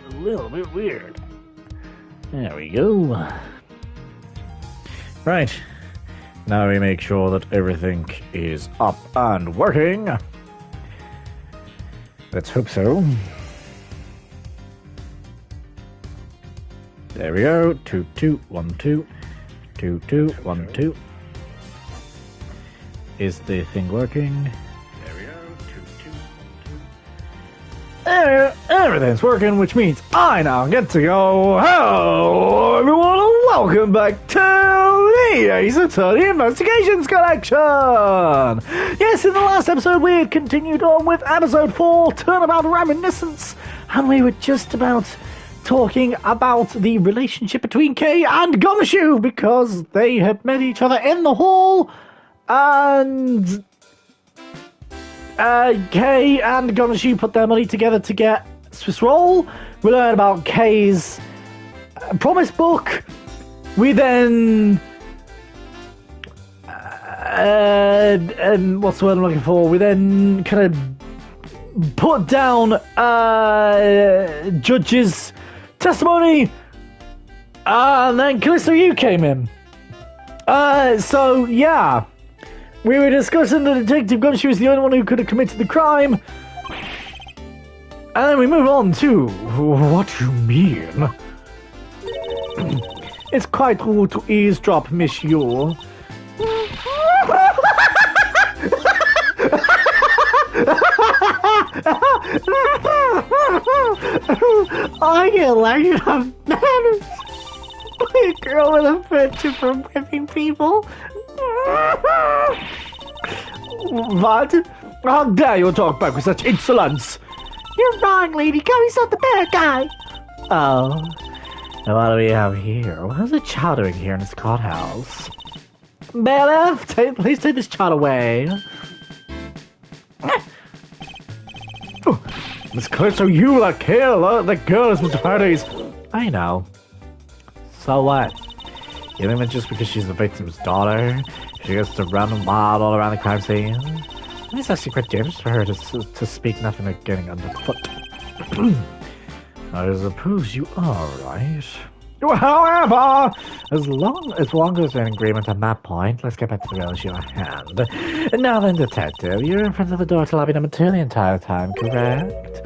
a little bit weird. There we go. Right. Now we make sure that everything is up and working. Let's hope so. There we go. 2, 2, 1, 2. 2, 2, 1, 2. Is the thing working? There we go. 2, 2, 1, 2. There, everything's working, which means I now get to go. Hello, everyone, and welcome back to the Ace Attorney Investigations Collection. Yes, in the last episode, we had continued on with episode 4, Turnabout Reminiscence, and we were just about talking about the relationship between Kay and Gumshoe because they had met each other in the hall, and Kay and Gumshoe put their money together to get Swiss Roll. We learned about Kay's promise book. We then what's the word I'm looking for? We then kind of put down Judge's testimony, and then Callisto, you came in. So yeah, we were discussing that Detective Gumshoe was the only one who could have committed the crime, and then we move on to what you mean. It's quite rude to eavesdrop, monsieur. I get like I'm manners. A girl with a fetish for whipping people. What? How dare you talk back with such insolence? You're wrong, lady. He's not the bad guy. Oh. What do we have here? What is a child doing here in this courthouse? Bailiff, please take this child away. Oh, Miss Callisto, you the killer. The girl is Mr. Faraday's. I know. So what? You think that just because she's the victim's daughter, she gets to run wild all around the crime scene? It's actually quite dangerous for her to speak nothing like getting underfoot. I suppose you are right. However, as long as there's an agreement on that point, let's get back to the real issue at hand. Now then, detective, you're in front of the door to lobby number 2 the entire time, correct?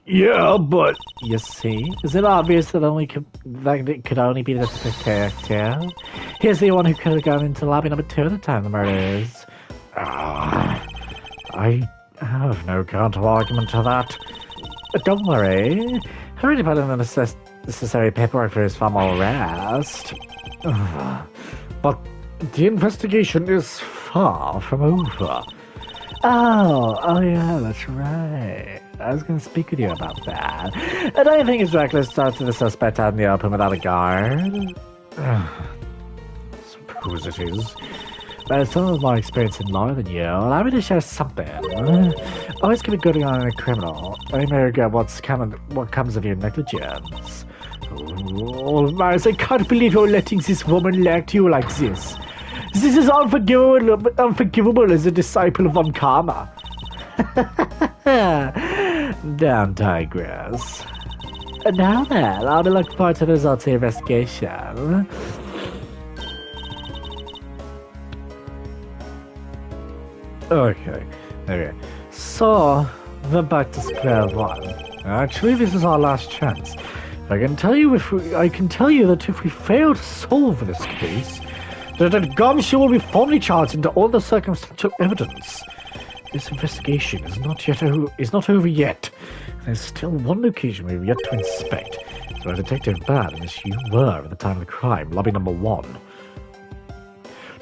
Yeah, but you see, is it obvious that it could only be the detective? He's the one who could have gone into lobby number 2 at the time the murder is. I have no counter argument to that. Don't worry. I already put in the necessary paperwork for his formal arrest. But the investigation is far from over. Oh yeah, that's right. I was going to speak with you about that. I don't think it's reckless to start to the suspect out in the open without a guard. Suppose it is. But some of my experience in law than you, allow me to share something. Always keep a good eye on a criminal. I may regret what comes of your negligence. Oh, Mars, I can't believe you're letting this woman lie to you like this. This is unforgivable as a disciple of Von Karma. Don't digress. Now then, I'll be looking forward to the results of the investigation. Okay. So, we're back to square one. Actually, this is our last chance. I can tell you that if we fail to solve this case, that Gumshoe will be formally charged into all the circumstantial evidence. This investigation is not over yet. There's still one location we've yet to inspect. So, Detective Bad, as you were at the time of the crime, lobby number 1.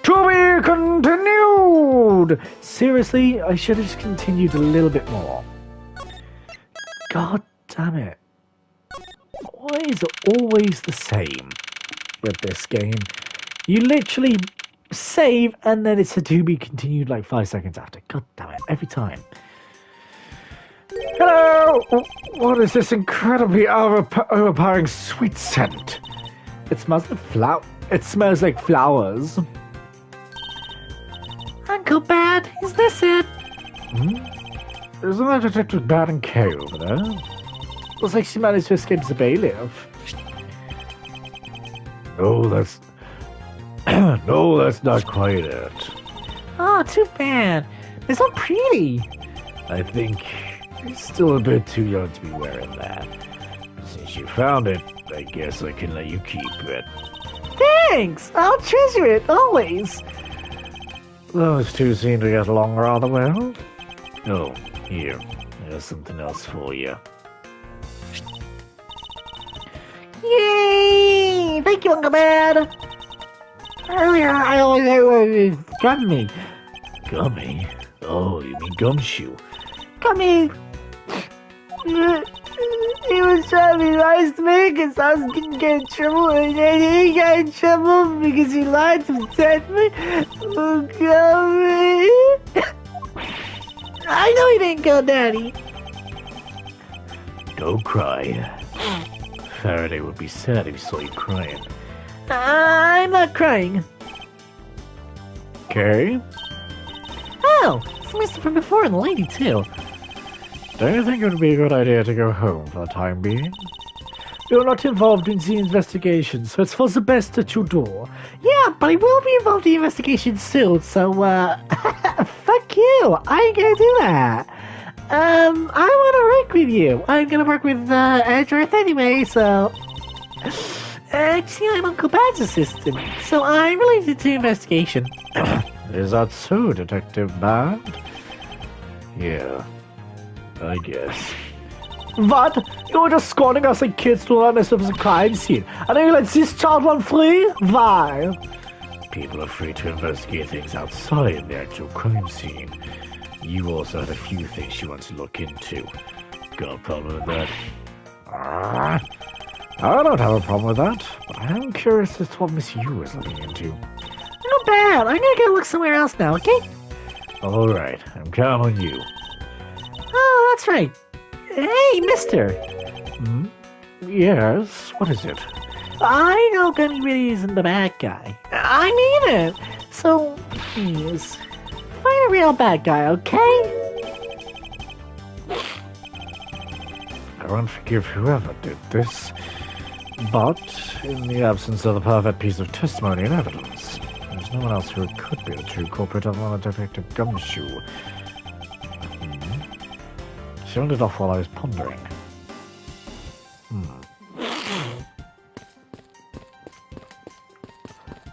To be continued! Seriously, I should have just continued a little bit more. God damn it. Why is it always the same with this game? You literally save and then it's a to be continued like 5 seconds after. God damn it, every time. Hello! What is this incredibly overpowering sweet scent? It smells like flowers. Uncle Bad, is this it? Isn't that Detective Bad and Kay over there? Looks like she managed to escape the bailiff. Oh, that's... no, that's not quite it. Oh, too bad. They're so pretty. I think it's still a bit too young to be wearing that. Since you found it, I guess I can let you keep it. Thanks! I'll treasure it, always. Those two seem to get along rather well. Oh, here. There's something else for you. Yay! Thank you, Uncle Bad! Earlier, I always gummy. Gummy? Oh, you mean gumshoe? Gummy! He was trying to be nice to me because I was going to get in trouble, and then he got in trouble because he lied to protect me. Oh, Gummy! I know he didn't kill Daddy. Don't cry. Faraday would be sad if he saw you crying. I'm not crying. Okay. Oh, it's Mr. from before and the lady too. Don't you think it would be a good idea to go home for the time being? You're not involved in the investigation, so it's for the best that you do. Yeah, but I will be involved in the investigation soon, so, fuck you. I ain't gonna do that. I wanna work with you. I'm gonna work with, Edgeworth anyway, so... Actually, I'm Uncle Bad's assistant, so I'm related to investigation. Is that so, Detective Bad? Yeah, I guess. What? You're just scorning us like kids to run us of the crime scene, and then you let this child run free? Why? People are free to investigate things outside the actual crime scene. You also had a few things you want to look into. Got a problem with that? I don't have a problem with that, but I am curious as to what Miss Yu is looking into. Not bad. I'm gonna go look somewhere else now, okay? Alright, I'm counting on you. Oh, that's right. Hey, mister! Hmm? Yes, what is it? I know Gunny really isn't the bad guy. I mean it! So, please, find a real bad guy, okay? I won't forgive whoever did this, but in the absence of the perfect piece of testimony and evidence, there's no one else who could be the true culprit other than Detective Gumshoe. She wandered off while I was pondering.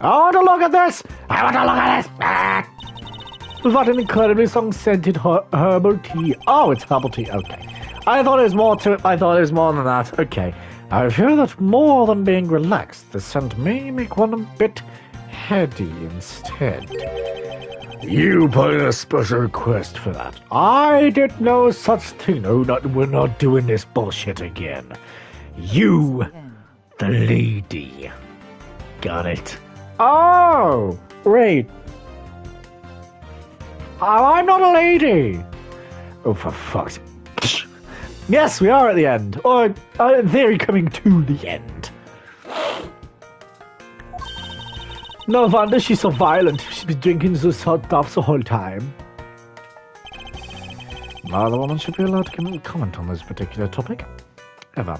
I want to look at this! I want to look at this! Ah! What an incredibly strong-scented herbal tea. Oh, it's herbal tea, okay. I thought there was more to it. I thought there was more than that. Okay. I fear that more than being relaxed, the scent may make one a bit heady instead. You put in a special request for that. I did no such thing. No, we're not doing this bullshit again. You, the lady. Got it. Oh, wait. I'm not a lady. Oh, for fuck's sake. Yes, we are at the end. Or, in theory, coming to the end. No wonder she's so violent. She's been drinking those hot stuff the whole time. Neither woman should be allowed to comment on this particular topic. Ever.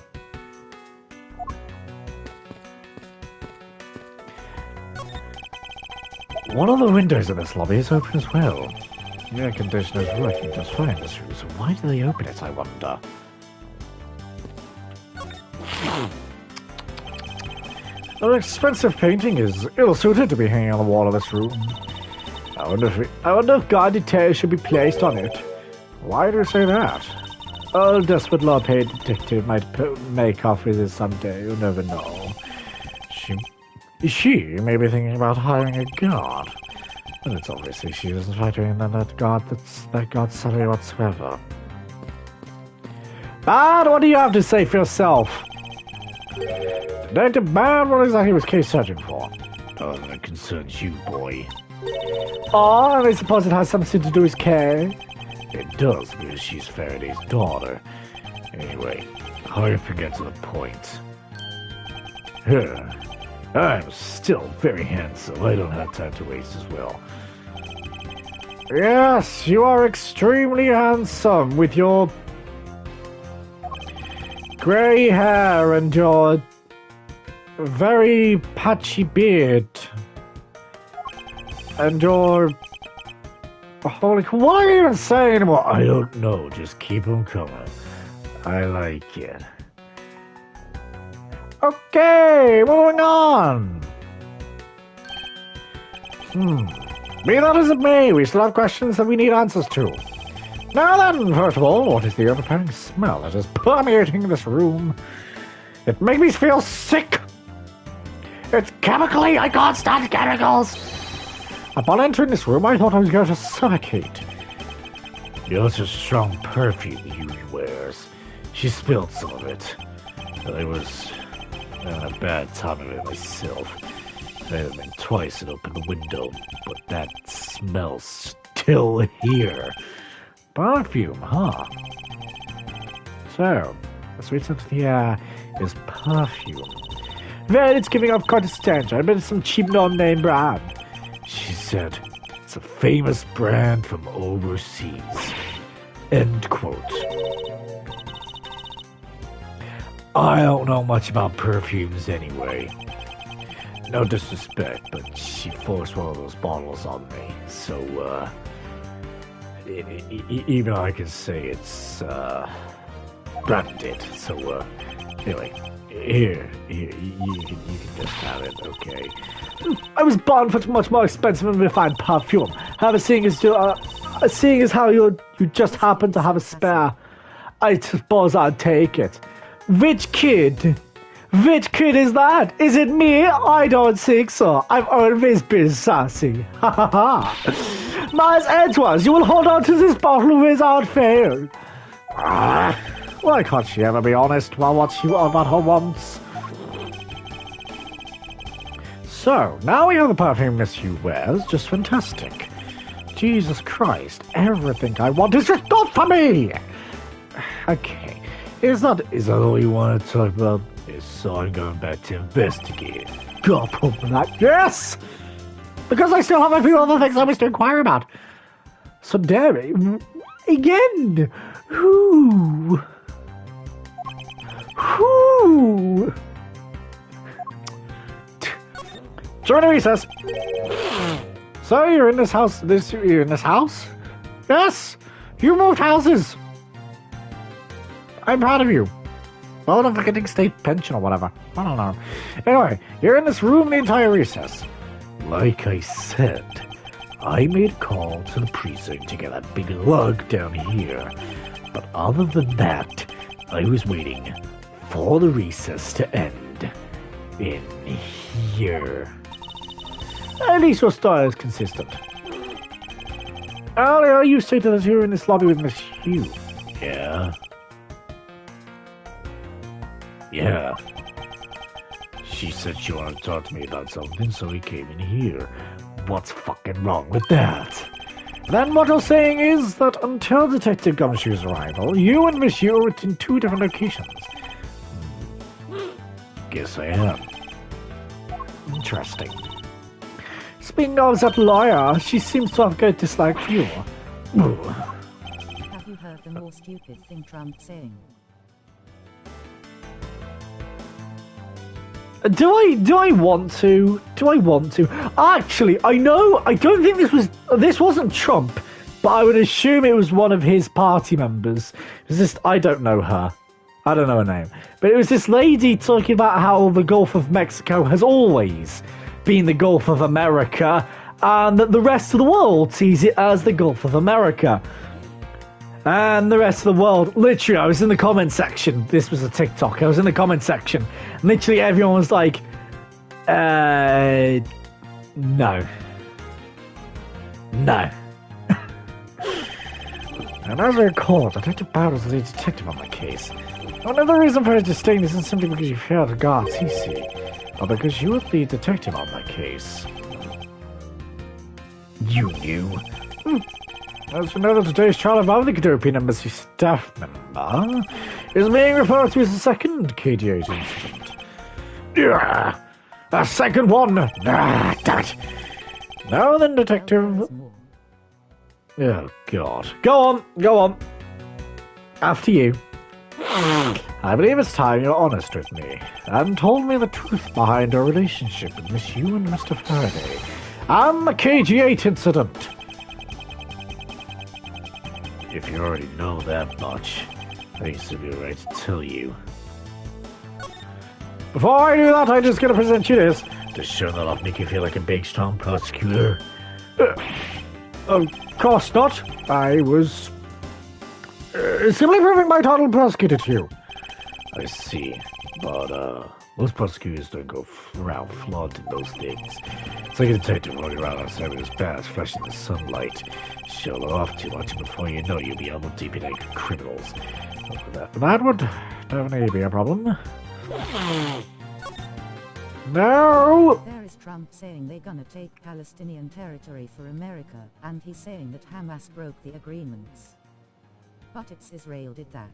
One of the windows in this lobby is open as well. The air conditioner is working just fine this room, so why do they open it, I wonder? An expensive painting is ill-suited to be hanging on the wall of this room. I wonder if God details should be placed on it. Why do you say that? A desperate low-paid detective might make off with it someday, you never know. She may be thinking about hiring a guard. But it's obviously she isn't factoring in that guard's salary whatsoever. Bad, what do you have to say for yourself? Detective Bad, what exactly was Case searching for? Oh, that concerns you, boy. Oh, and I suppose it has something to do with Kay? It does, because she's Faraday's daughter. Anyway, hurry up and get to the point. I'm still very handsome. I don't have time to waste as well. Yes, you are extremely handsome with your grey hair and your very patchy beard. And your... Holy... What are you even saying anymore? I don't know. Just keep them coming. I like it. Okay, moving on. Be that as it may, we still have questions that we need answers to. Now then, first of all, what is the overpowering smell that is permeating this room? It makes me feel sick. It's chemically, I can't stand chemicals. Upon entering this room, I thought I was going to suffocate. It's a strong perfume he wears. She spilled some of it. I was having a bad time of it myself. I had been twice and opened the window, but that smell's still here. Perfume, huh? So, the sweet scent of the air is perfume. Well, it's giving off quite a stench. I bet it's some cheap non-name brand. She said, it's a famous brand from overseas. End quote. I don't know much about perfumes anyway. No disrespect, but she forced one of those bottles on me. So, even I can say it's, branded. So, anyway, here, you can just have it, okay? I was born for much more expensive and refined perfume. However, seeing as how you just happen to have a spare, I suppose I'd take it. Which kid? Which kid is that? Is it me? I don't think so. I've always been sassy. Ha ha ha. Miles Edgeworth, you will hold on to this bottle without fail. Why can't she ever be honest about what her wants? So, now we have the perfume Miss Hugh wears. Just fantastic. Jesus Christ, everything I want is just not for me! Okay, is that all you want to talk about? So I'm going back to investigate. God, open that. Yes! Because I still have a few other things I wish to inquire about. So, Derry, again, who? Join a recess. So you're in this house. You're in this house? Yes. You moved houses. I'm proud of you. Well, I'm getting state pension or whatever. I don't know. Anyway, you're in this room the entire recess. Like I said, I made a call to the precinct to get that big lug down here. But other than that, I was waiting for the recess to end in here. At least your style is consistent. Earlier, you stated that you were in this lobby with Miss Hugh. Yeah. Yeah. She said she wanted to talk to me about something, so we came in here. What's fucking wrong with that? Then what you're saying is that until Detective Gumshoe's arrival, you and Miss Hugh were in two different locations. Guess I am. Interesting. Speaking of that lawyer, she seems to have great dislike for you. Have you heard the more stupid thing Trump saying? Do I want to? Actually, I know. I don't think this wasn't Trump, but I would assume it was one of his party members. It was just I don't know her. I don't know her name, but it was this lady talking about how the Gulf of Mexico has always been the Gulf of America, and that the rest of the world sees it as the Gulf of America. And the rest of the world, literally, I was in the comment section. This was a TikTok. I was in the comment section. And literally, everyone was like, no. No. And as I recall, Detective Bowers is the detective on my case. Another reason for his disdain isn't simply because you failed to guard CC, but because you were the detective on my case. You knew. As we know that today's trial of the Cadopian Embassy staff member is being referred to as the second KDA's incident. Yeah, the second one! Ah, damn it! Now then, Detective... Oh, God. Go on! After you. I believe it's time you're honest with me and told me the truth behind our relationship with Miss You and Mr. Faraday and the KG-8 incident. If you already know that much, I used to be right to tell you. Before I do that, I'm just gonna present you this. Does sure enough make you feel like a big, strong prosecutor? Of course not. I was simply proving my title prosecutor to you. I see, but most prosecutors don't go around flaunting those things. It's like a detective running around outside with his pants, flashing in the sunlight. Show them off too much, and before you know, you'll be elbow deep in like criminals. That would definitely be a problem. No! There is Trump saying they're gonna take Palestinian territory for America, and he's saying that Hamas broke the agreements. But it's Israel did that.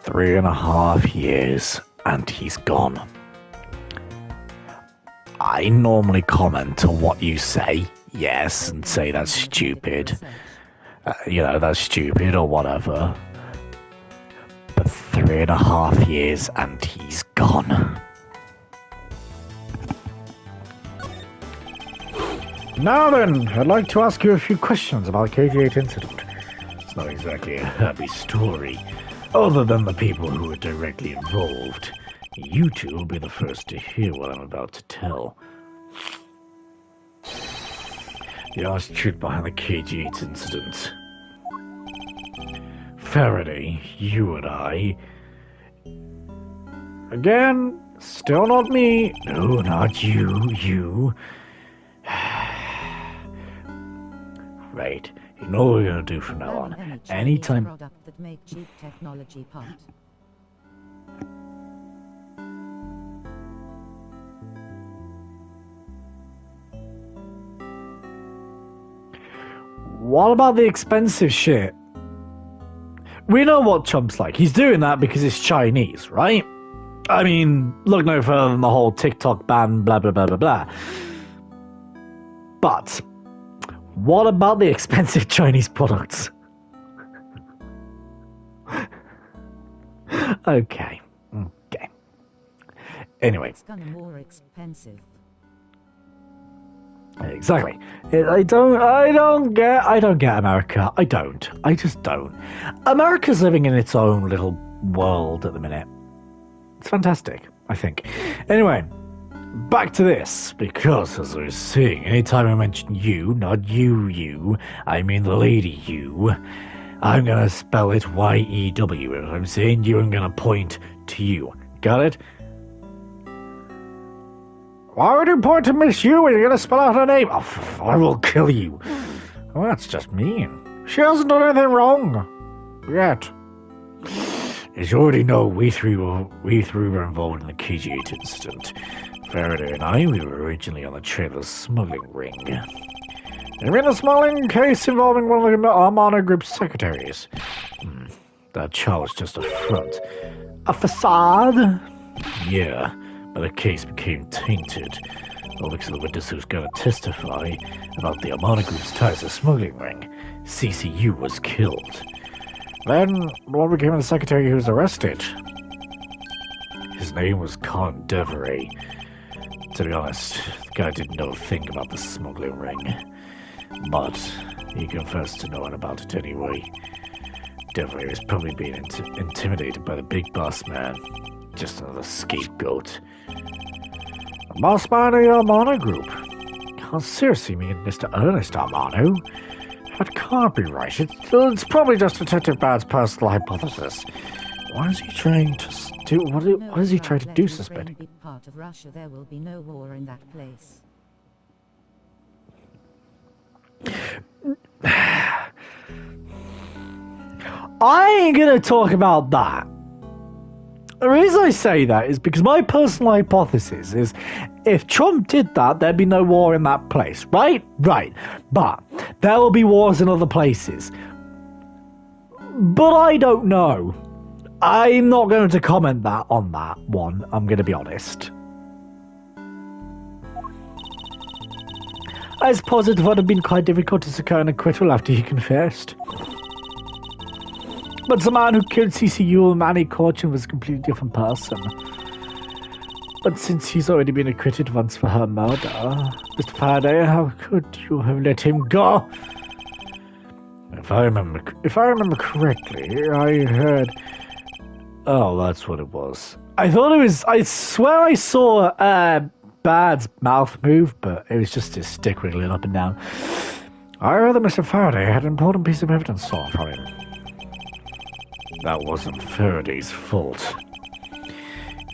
"3.5 years, and he's gone." I normally comment on what you say, yes, and say that's stupid. That's stupid or whatever. But 3.5 years, and he's gone. Now then, I'd like to ask you a few questions about the KG-8 incident. It's not exactly a happy story. Other than the people who were directly involved, you two will be the first to hear what I'm about to tell. The honest truth behind the KG-8 incident. Faraday, you and I... Again, still not me. No, not you. Right. You know what we're gonna do from now on. Anytime. Product that make cheap technology pot. What about the expensive shit? We know what Trump's like. He's doing that because it's Chinese, right? I mean, look no further than the whole TikTok ban, blah, blah, blah, blah, blah. But what about the expensive Chinese products? Okay. Anyway. It's gonna more expensive. Exactly. I don't get America. I just don't. America's living in its own little world at the minute. It's fantastic, I think. Anyway, back to this, because as I was saying, anytime I mention you, not you, I mean the lady you, I'm gonna spell it Y-E-W. If I'm saying you, I'm gonna point to you. Got it? Why would you point to Miss You when you're gonna spell out her name? Oh, I will kill you. Well, that's just mean. She hasn't done anything wrong. Yet. As you already know, we three were involved in the KG-8 incident. Faraday and I, we were originally on the trail of the smuggling ring. There been a smuggling case involving one of the Armano Group's secretaries. That charge was just a front. A facade? Yeah. But the case became tainted, all because of the witness who was going to testify about the Armano Group's ties to the smuggling ring. CCU was killed. Then, what became of the secretary who was arrested? His name was Con Devery. To be honest, the guy didn't know a thing about the smuggling ring. But he confessed to knowing about it anyway. Devery was probably being intimidated by the big boss man. Just another scapegoat. The boss man of the Armano Group? Oh, seriously, me and Mr. Ernest Armano? That can't be right. It's probably just Detective Bad's personal hypothesis. Why is he trying to do? What is he trying to do, suspending? Be part of Russia, there will be no war in that place. I ain't gonna talk about that. The reason I say that is because my personal hypothesis is if Trump did that, there'd be no war in that place, right? Right. But there will be wars in other places. But I don't know. I'm not going to comment on that one, I'm going to be honest. I suppose it would have been quite difficult to secure an acquittal after he confessed. But the man who killed CCU and Manny Corchin was a completely different person. But since he's already been acquitted once for her murder, Mr. Faraday, how could you have let him go? If I remember correctly, I heard... Oh, that's what it was. I swear I saw Bad's mouth move, but it was just his stick wiggling up and down. I heard that Mr. Faraday had an important piece of evidence sought from him. That wasn't Faraday's fault.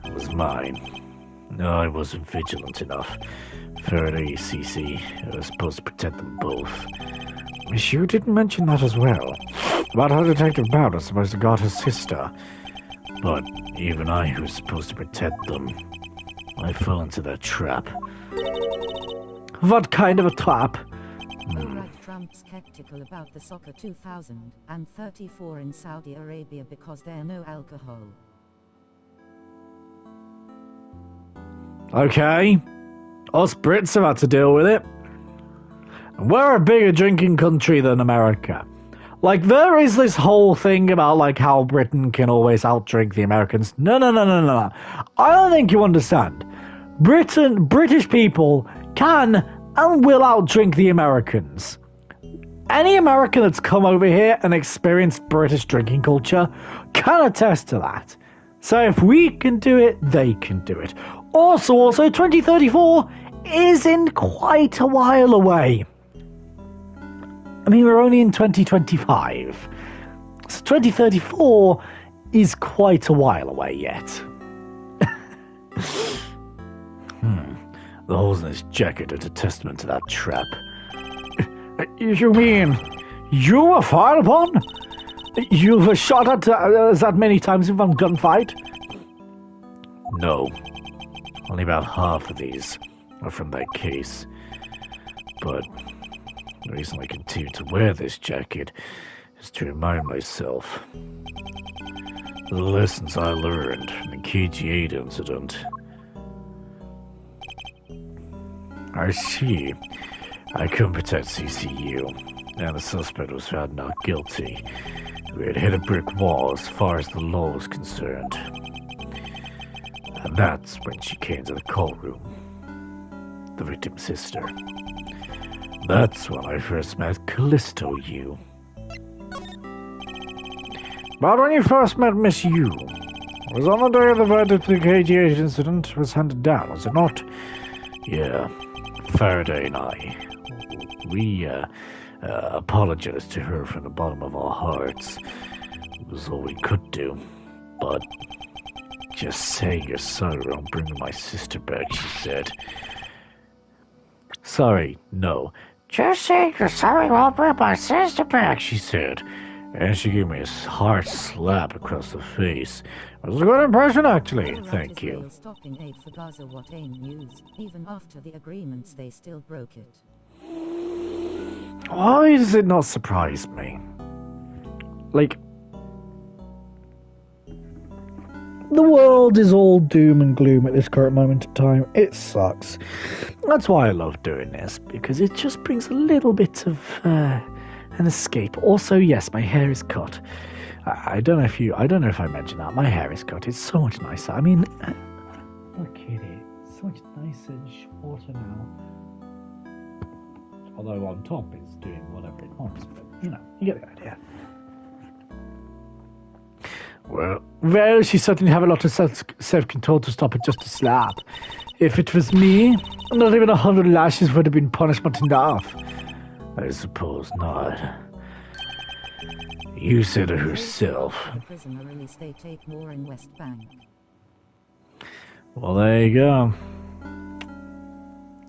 It was mine. No, I wasn't vigilant enough. Faraday and CC, I was supposed to protect them both. You didn't mention that as well. About how Detective Bowd was supposed to guard her sister. But even I, who was supposed to protect them, I fell into that trap. What kind of a trap? Trump's skeptical about the soccer 2000 and 34 in Saudi Arabia because there's no alcohol. Okay. Us Brits have had to deal with it. And we're a bigger drinking country than America. Like, there is this whole thing about, like, how Britain can always outdrink the Americans. No. I don't think you understand. British people can and will outdrink the Americans. Any American that's come over here and experienced British drinking culture can attest to that. So if we can do it, they can do it. Also, 2034 isn't quite a while away. I mean, we're only in 2025. So 2034 is quite a while away yet. The holes in his jacket are a testament to that trap. You mean you were fired upon? You were shot at that many times in one gunfight? No. Only about half of these are from that case. But the reason I continue to wear this jacket is to remind myself of the lessons I learned from the KG-8 incident. I see. I couldn't protect CCU, and the suspect was found not guilty. We had hit a brick wall as far as the law was concerned. And that's when she came to the courtroom. The victim's sister. That's when I first met Callisto Yu. But when you first met Miss Yu, it was on the day of the verdict the KG-8 incident was handed down, was it not? Yeah, Faraday and I. We apologized to her from the bottom of our hearts. It was all we could do. But just saying you're sorry won't bring my sister back, she said. Sorry, no. Just saying you're sorry won't bring my sister back, she said. And she gave me a hard slap across the face. It was a good impression, actually. Thank you. Stopping aid for Gaza what ain't news. Even after the agreements, they still broke it. Why does it not surprise me? Like, the world is all doom and gloom at this current moment in time. It sucks. That's why I love doing this, because it just brings a little bit of an escape. Also, yes, my hair is cut. I don't know if I mentioned that. My hair is cut. It's so much nicer. I mean, look at it. It's so much nicer and shorter now. Although on top it's doing whatever it wants, but you know, you get the idea. Well, she certainly have a lot of self-control to stop it just a slap. If it was me, not even 100 lashes would have been punishment enough. I suppose not. You said it herself. The prisoner release they take more in West Bank. Well, there you go.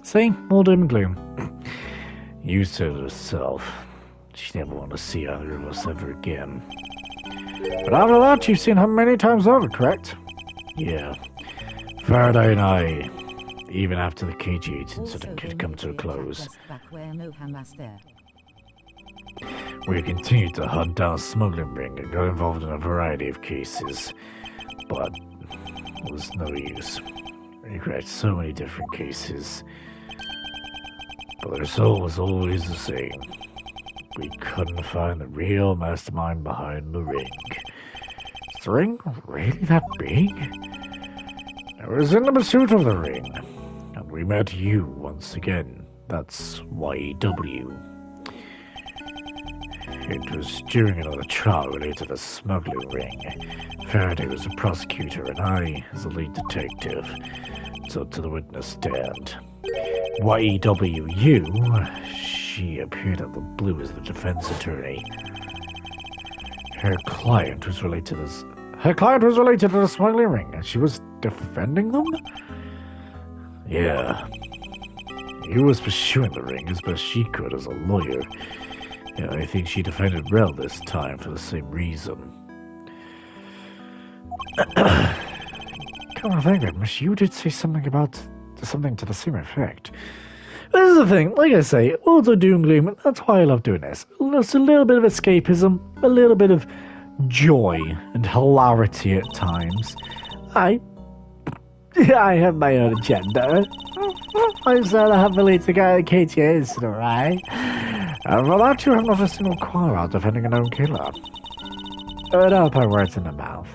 See? All doom and gloom. You said it herself. She never want to see either of us ever again. But after that, you've seen her many times over, correct? Yeah. Faraday and I, even after the KG-8 incident had come to a close. We continued to hunt down a smuggling ring and got involved in a variety of cases, but it was no use. We cracked so many different cases, but the result was always the same. We couldn't find the real mastermind behind the ring. Is the ring really that big? I was in the pursuit of the ring, and we met you once again. That's YEW. It was during another trial related to the smuggling ring. Faraday was the prosecutor, and I, as the lead detective, stood to the witness stand. YEWU, she appeared out of the blue as the defense attorney. Her client was related to the smuggling ring, and she was defending them? Yeah. He was pursuing the ring as best she could as a lawyer. Yeah, I think she defended Rel this time for the same reason. Come on, think of it, Miss, you did say something to the same effect. This is the thing, like I say, also doom gloom, that's why I love doing this. Just a little bit of escapism, a little bit of joy and hilarity at times. I have my own agenda. I'm so happily to go to KTA incident, right? And for that, you have not a single quarrel about defending a known killer. Don't put words in the mouth.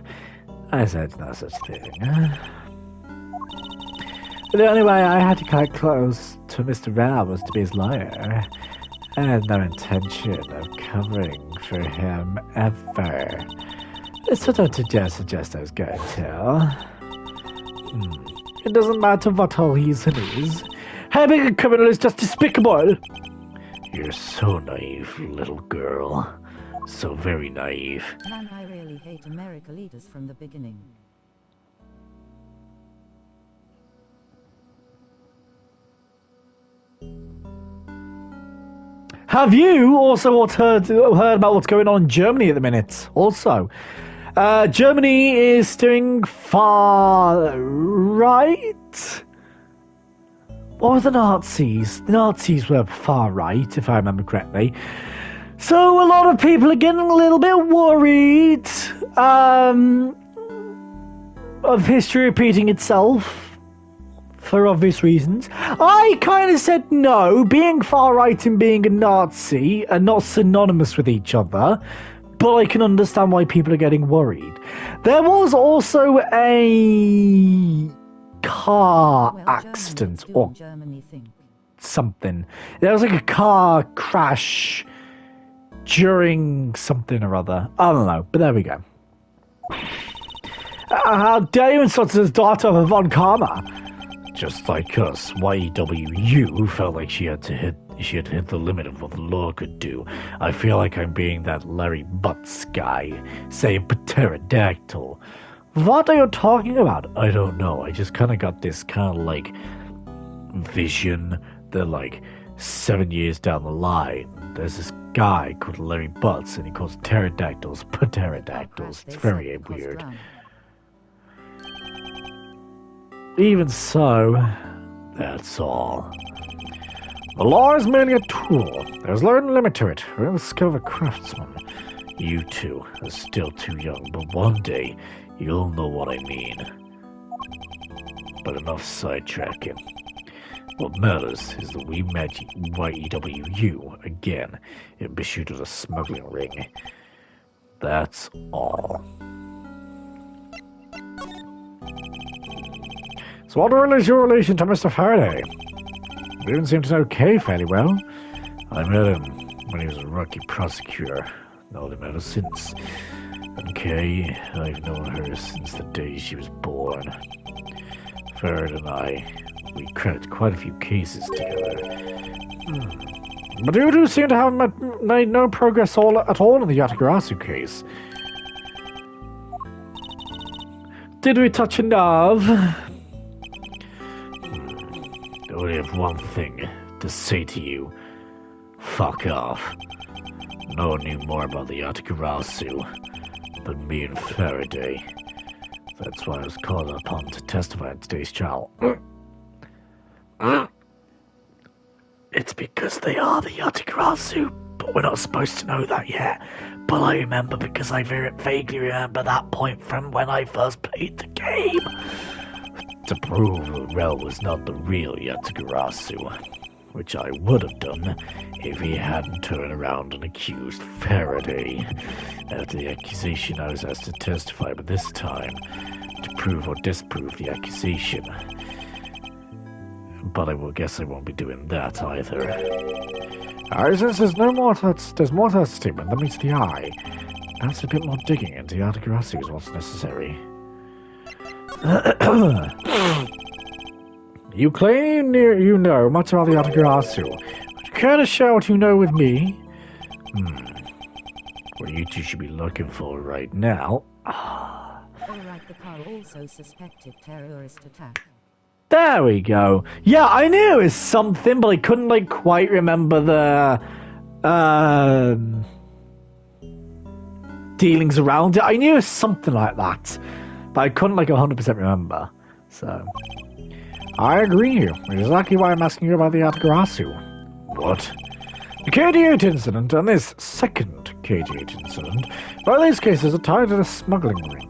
I said no such thing. The only way I had to get close to Mr. Rao was to be his lawyer. I had no intention of covering for him ever. So don't suggest I was going to. It doesn't matter what all he is. Having a criminal is just despicable. You're so naive, little girl. So very naive. Man, I really hate America leaders from the beginning. Have you also heard about what's going on in Germany at the minute? Also, Germany is doing far right. What were the Nazis? The Nazis were far right, if I remember correctly. So a lot of people are getting a little bit worried of history repeating itself. For obvious reasons. I kind of said no. Being far right and being a Nazi are not synonymous with each other, but I can understand why people are getting worried. There was also a car accident or something. There was like a car crash during something or other. I don't know, but there we go. How dare you insult his daughter of Von Karma? Just like us, YEWU felt like she had hit the limit of what the law could do. I feel like I'm being that Larry Butts guy, saying pterodactyl. What are you talking about? I don't know. I just kind of got this kind of like vision that like 7 years down the line, there's this guy called Larry Butts, and he calls pterodactyls pterodactyls. It's very weird. Even so, that's all. The law is merely a tool. There's no limit to it. We're the skill of a craftsman. You two are still too young, but one day you'll know what I mean. But enough sidetracking. What matters is that we met YEWU again in pursuit of the smuggling ring. That's all. So what really is your relation to Mr. Faraday? We even seem to know Kay fairly well. I met him when he was a rookie prosecutor. Known him ever since. And Kay, I've known her since the day she was born. Farad and I, we cracked quite a few cases together. But you do seem to have made no progress at all in the Yatagarasu case. Did we touch a nerve? I only have one thing to say to you. Fuck off. No one knew more about the Yatagarasu than me and Faraday. That's why I was called upon to testify in today's trial. It's because they are the Yatagarasu, we're not supposed to know that yet. But I remember because I vaguely remember that point from when I first played the game. To prove that Rel was not the real Yatagarasu, which I would have done if he hadn't turned around and accused Faraday. After the accusation, I was asked to testify, but this time to prove or disprove the accusation. But I guess I won't be doing that either. Since there's more to that statement than meets the eye, perhaps a bit more digging into Yatagarasu is what's necessary. You claim you know much about the Yatagarasu. Would you care to share what you know with me? What you two should be looking for right now. Alright, the car also suspected terrorist attack. There we go. Yeah, I knew it was something, but I couldn't quite remember the dealings around it. I knew it was something like that, but I couldn't 100% remember. So I agree. Exactly why I'm asking you about the Yatagarasu. What? The KD8 incident and this second KD8 incident, both these cases are tied to a smuggling ring.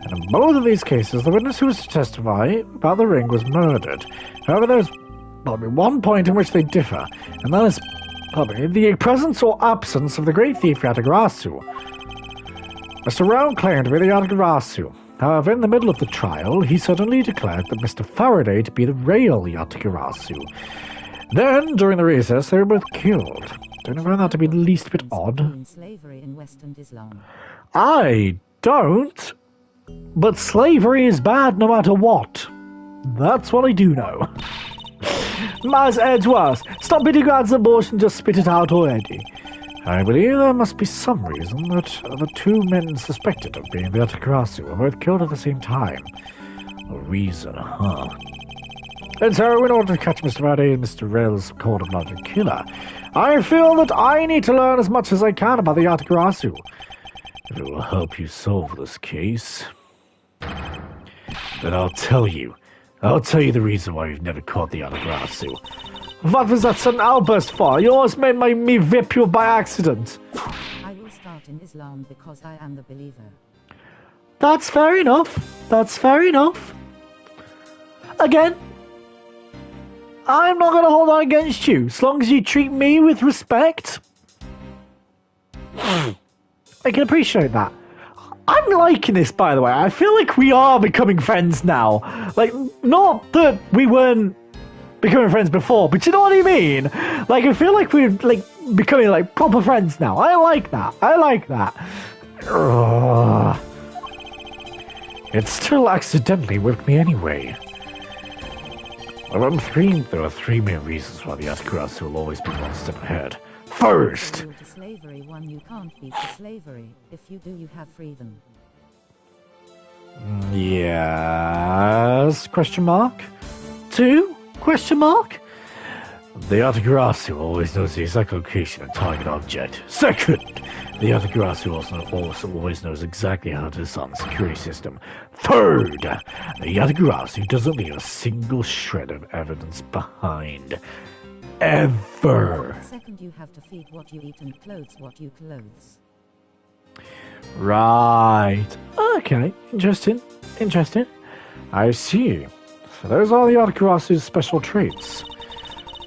And in both of these cases, the witness who was to testify about the ring was murdered. However, there's probably one point in which they differ, and that is probably the presence or absence of the great thief Yatagarasu. Mr. Round claimed to be the Yatagarasu. However, in the middle of the trial, he suddenly declared that Mr. Faraday to be the real Yatagarasu. Then, during the recess, they were both killed. Don't you find that to be the least bit odd? Slavery in Western Islam. I don't. But slavery is bad no matter what. That's what I do know. Mas Edgeworth, stop beating God's abortion, just spit it out already. I believe there must be some reason that the two men suspected of being the Yatagarasu were both killed at the same time. A reason, huh? And so, in order to catch Mr. Faraday and Mr. Rel's cold-blooded killer, I feel that I need to learn as much as I can about the Yatagarasu. If it will help you solve this case, then I'll tell you. I'll tell you the reason why you've never caught the Yatagarasu. What was that sudden outburst for? You almost made me rip you by accident. I will start in Islam because I am the believer. That's fair enough. That's fair enough. Again, I'm not going to hold on against you, as long as you treat me with respect. I can appreciate that. I'm liking this, by the way. I feel like we are becoming friends now. Not that we weren't becoming friends before, but you know what I mean? I feel like we're, becoming, proper friends now. I like that. I like that. Ugh. It still accidentally whipped me anyway. There are three main reasons why the Yatagarasu will always be one step ahead. First, To slavery, one, you can't beat the slavery. If you do, you have freedom. yes, question mark. 2, question mark. The Yatagarasu always knows the exact location and target object. Second, the Yatagarasu also always knows exactly how to disarm the security system. Third, the Yatagarasu doesn't leave a single shred of evidence behind. Ever. Second, you have to feed what you eat and clothes what you clothes. Right. Okay. Interesting. I see. So those are the Yatagarasu's special traits.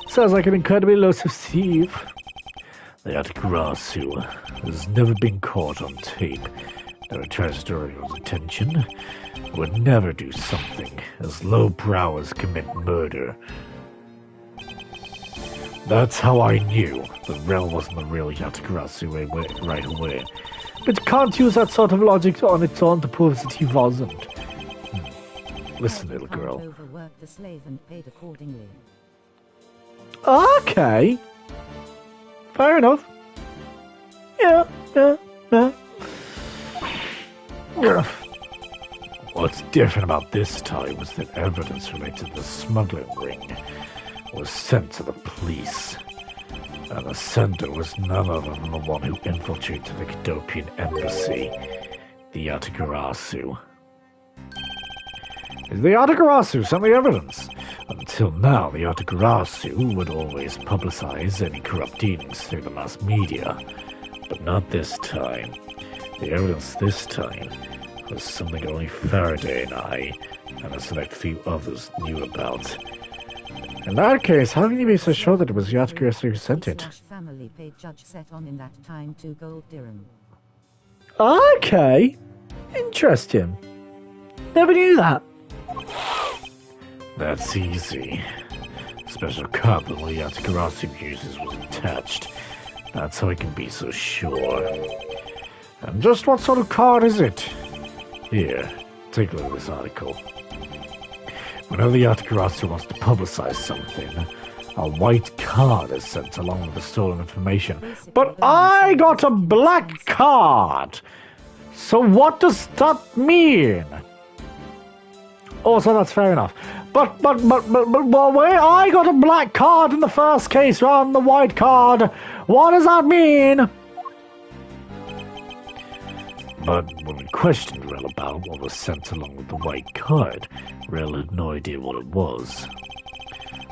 Sounds like an incredibly elusive thief. The Yatagarasu has never been caught on tape. Never tries to draw anyone's attention. Would never do something as lowbrow as commit murder. That's how I knew that Rel wasn't the real Yatagarasu right away. But you can't use that sort of logic on its own to prove that he wasn't. Listen, little girl. Overwork the slave and paid accordingly. Okay. Fair enough. Yeah. What's different about this time was that evidence related to the smuggling ring was sent to the police. And the sender was none other than the one who infiltrated the Cadopian embassy, the Yatagarasu. The Yatagarasu sent the evidence, and Until now, the Yatagarasu would always publicize any corrupt dealings through the mass media. But not this time. The evidence this time was something only Faraday and I, and a select few others, knew about. In that case, how can you be so sure that it was Yatagarasu who sent it? Family paid Judge set on in that time 2 gold dirham. Okay. Interesting. Never knew that. That's easy. Special card that Yatagarasu uses was attached. That's how I can be so sure. And just what sort of card is it? Here, take a look at this article. Whenever the Yatagarasu wants to publicize something, a white card is sent along with the stolen information. But I got a black card! So what does that mean? Also, that's fair enough. But wait, I got a black card in the first case rather than the white card. What does that mean? But when we questioned Rel about what was sent along with the white card, Rel had no idea what it was.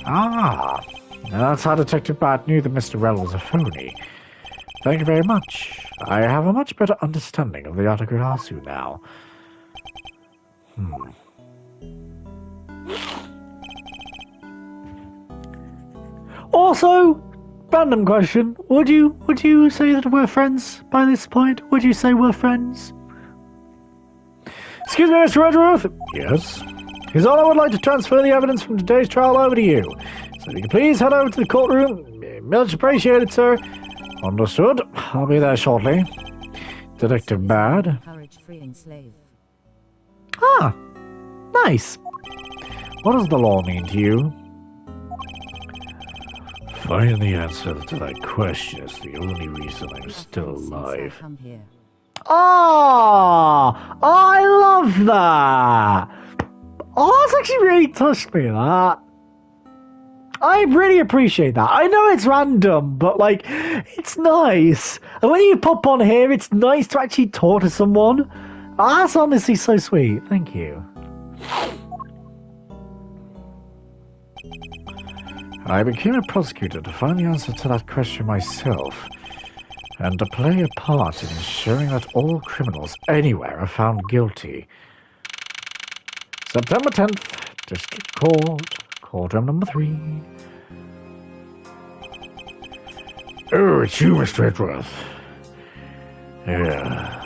Ah, that's how Detective Bat knew that Mr. Rel was a phony. Thank you very much. I have a much better understanding of the Yatagarasu now. Also, random question. Would you say that we're friends by this point? Would you say we're friends? Excuse me, Mr. Redruth? Yes? His Honor would like to transfer the evidence from today's trial over to you. So if you could please head over to the courtroom. Much appreciated, sir. Understood. I'll be there shortly. Detective Bad. Courage freeing slave. Ah, nice. What does the law mean to you? Finding the answer to that question is the only reason I'm still alive. Come here. Ah, I love that. Oh, that's actually really touched me, that. I really appreciate that. I know it's random, but, like, it's nice. And when you pop on here, it's nice to actually talk to someone. Oh, that's honestly so sweet. Thank you. I became a prosecutor to find the answer to that question myself, and to play a part in ensuring that all criminals anywhere are found guilty. September 10th, District Court, courtroom number 3. Oh, it's you, Mr. Edworth. Yeah.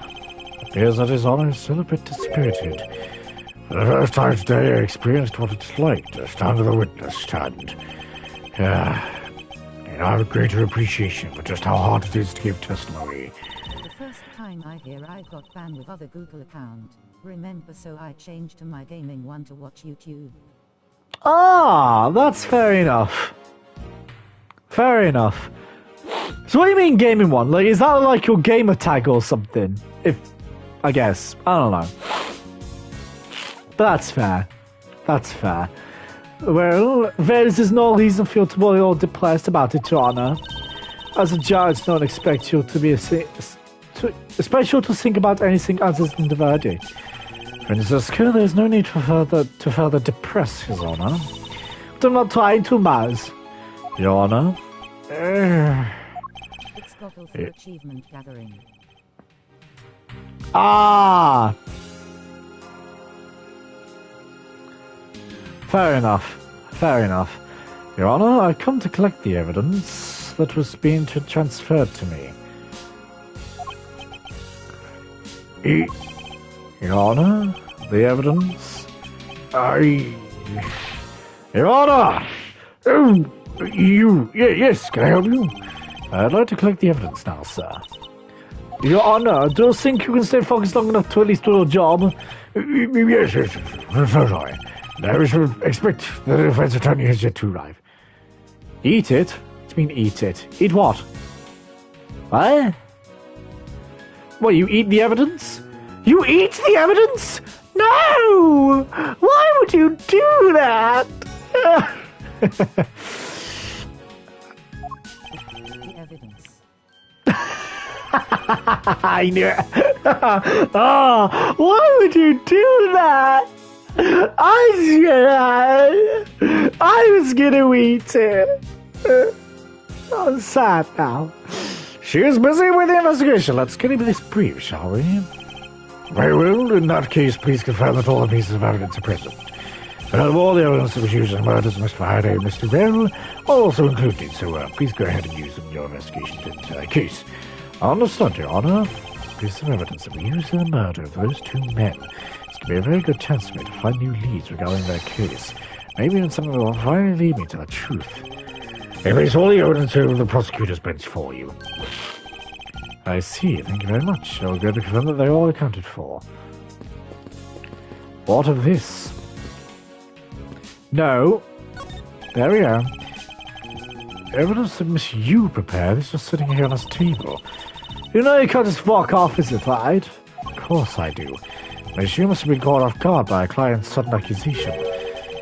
Appears that His Honor is still a bit dispirited. For the first time today, I experienced what it's like to stand to the witness stand. And I have a greater appreciation for just how hard it is to give testimony. The first time I hear I got banned with other Google account. Remember, so I changed to my gaming one to watch YouTube. Ah, that's fair enough. Fair enough. So what do you mean gaming one? Like, is that like your gamer tag or something? I guess. I don't know. But that's fair. That's fair. Well, there is no reason for you to worry or depressed about it, Your Honor. As a judge, don't expect you to be especially to think about anything other than the verdict. Francisco, there is no need to further depress His Honor. Do not try too much, Your Honor. It's Goggle for achievement gathering. Ah! Fair enough. Fair enough. Your Honor, I come to collect the evidence that was being transferred to me. Your Honor, the evidence... Your Honor! Oh, yes, can I help you? I'd like to collect the evidence now, sir. Your Honor, do you think you can stay focused long enough to at least do your job? Yes, so sorry. I should expect that the defense attorney has yet to arrive. Eat it? What do you mean eat it? Eat what? What? What, you eat the evidence? You eat the evidence? No! Why would you do that? The evidence. I knew it. Oh, why would you do that? I was gonna eat it. I'm sad now. She is busy with the investigation. Let's get into this brief, shall we? Very well. In that case, please confirm that all the pieces of evidence are present. All the evidence that was used in the murders of Mr. Faraday and Mr. Bell are also included, so please go ahead and use them in your investigation into the case. I understand, Your Honor. Pieces of evidence that were used in the murder of those two men. This could be a very good chance for me to find new leads regarding their case. Maybe even something that will finally lead me to the truth. I place all the evidence over the prosecutor's bench for you. I see. Thank you very much. I'll go to confirm that they're all accounted for. What of this? No. There we are. Evidence that Miss Yu prepared is just sitting here on this table. You know you can't just walk off, is it, right? Of course I do. Miss Yu must have been caught off guard by a client's sudden accusation.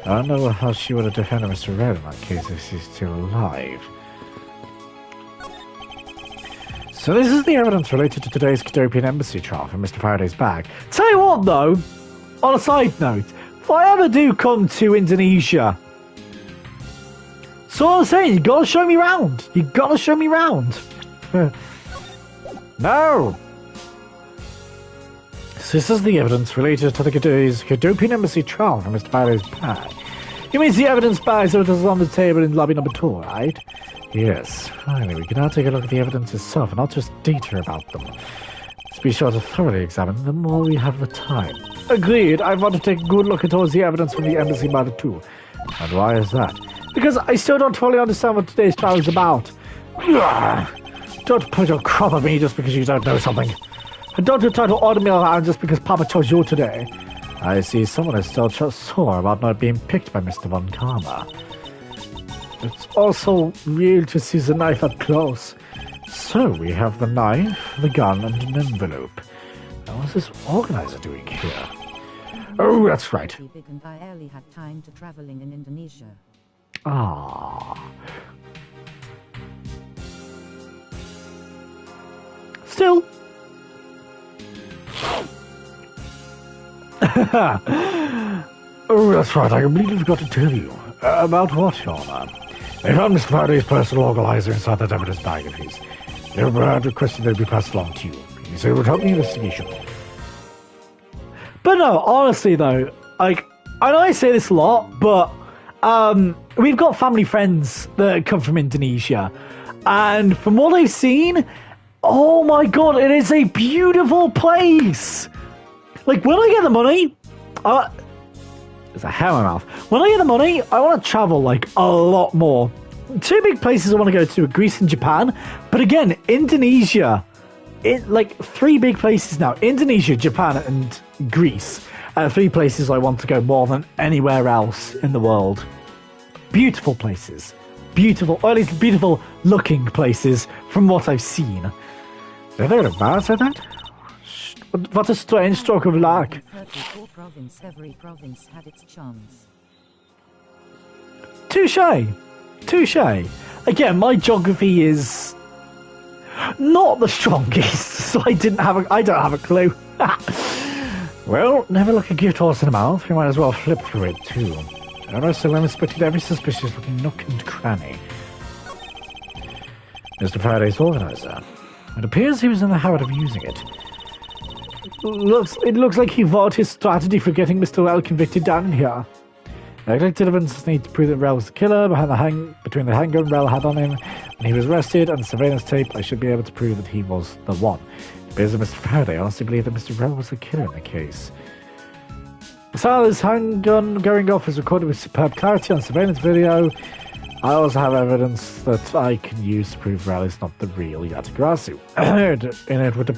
I don't know how she would have defended Mr. Red in that case if she's still alive. So this is the evidence related to today's Cadopian Embassy trial from Mr. Faraday's bag. Tell you what, though, on a side note, if I ever do come to Indonesia, so I'm saying, you gotta show me round. You gotta show me round. No. So this is the evidence related to today's Cadopian Embassy trial from Mr. Faraday's bag. You mean the evidence bag that was on the table in lobby number 2, right? Yes. Finally, we can now take a look at the evidence itself and not just data about them. Let's be sure to thoroughly examine them while we have the time. Agreed. I want to take a good look at all the evidence from the embassy by the 2. And why is that? Because I still don't fully understand what today's trial is about. Don't put your crop on me just because you don't know something. And don't you try to order me around just because Papa chose you today. I see someone is still just sore about not being picked by Mr. Von Karma. It's also real to see the knife up close. So we have the knife, the gun, and an envelope. Now what's this organizer doing here? Oh, that's right. And I barely had time to traveling in Indonesia. Ah. Still. Oh, that's right. I completely forgot to tell you. About what, Your Honor? They found Mr. Faraday's personal organizer inside that evidence bag of his. They had requested they be passed along to you. He said it would help the investigation. But no, honestly though, like, I know I say this a lot, but we've got family friends that come from Indonesia. And from what I've seen, oh my god, it is a beautiful place! Like, when I get the money, there's a hair in my mouth. When I get the money, I want to travel, like, a lot more. 2 big places I want to go to are Greece and Japan. But again, Indonesia. Like, 3 big places now. Indonesia, Japan, and Greece. 3 places I want to go more than anywhere else in the world. Beautiful places. Beautiful, or at least beautiful looking places from what I've seen. Did I embarrass at that? What a strange stroke of luck. Every province had its charms. Touché. Touché. Again, my geography is not the strongest, so I don't have a clue. Well, never look a gift horse in the mouth. You might as well flip through it too. I also inspected every suspicious looking nook and cranny. Mr. Faraday's organizer. It appears he was in the habit of using it. It looks like he thought his strategy for getting Mr. Rell convicted down in here. The collected evidence need to prove that Rell was the killer between the handgun Rell had on him when he was arrested and the surveillance tape. I should be able to prove that he was the one. It appears that Mr. Faraday honestly believed that Mr. Rell was the killer in the case. Sal's handgun going off is recorded with superb clarity on surveillance video. I also have evidence that I can use to prove Rell is not the real Yatagarasu. And it would